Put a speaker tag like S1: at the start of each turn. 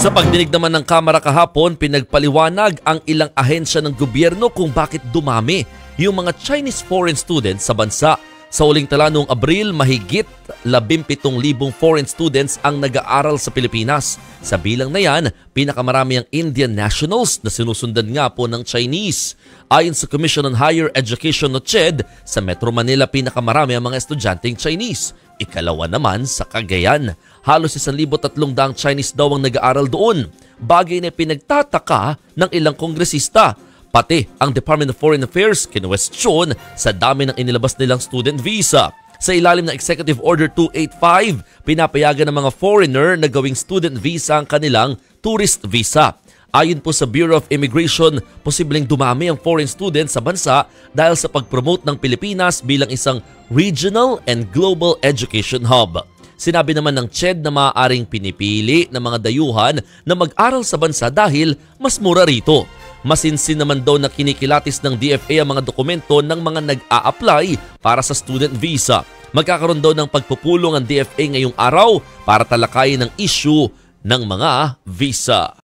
S1: Sa pagdinig naman ng Kamara kahapon, pinagpaliwanag ang ilang ahensya ng gobyerno kung bakit dumami yung mga Chinese foreign students sa bansa. Sa uling tala noong Abril, mahigit 17,000 foreign students ang nag-aaral sa Pilipinas. Sa bilang na yan, pinakamarami ang Indian nationals na sinusundan nga po ng Chinese. Ayon sa Commission on Higher Education o CHED, sa Metro Manila pinakamarami ang mga estudyanteng Chinese. Ikalawa naman sa Cagayan. Halos 1,300 Chinese daw ang nag-aaral doon. Bagay na pinagtataka ng ilang kongresista. Pati ang Department of Foreign Affairs kinwestiyon sa dami ng inilabas nilang student visa. Sa ilalim ng Executive Order 285, pinapayagan ng mga foreigner na gawing student visa ang kanilang tourist visa. Ayon po sa Bureau of Immigration, posibleng dumami ang foreign students sa bansa dahil sa pag-promote ng Pilipinas bilang isang regional and global education hub. Sinabi naman ng CHED na maaaring pinipili ng mga dayuhan na mag-aral sa bansa dahil mas mura rito. Masinsin naman daw na kinikilatis ng DFA ang mga dokumento ng mga nag-a-apply para sa student visa. Magkakaroon daw ng pagpupulong ang DFA ngayong araw para talakayin ang issue ng mga visa.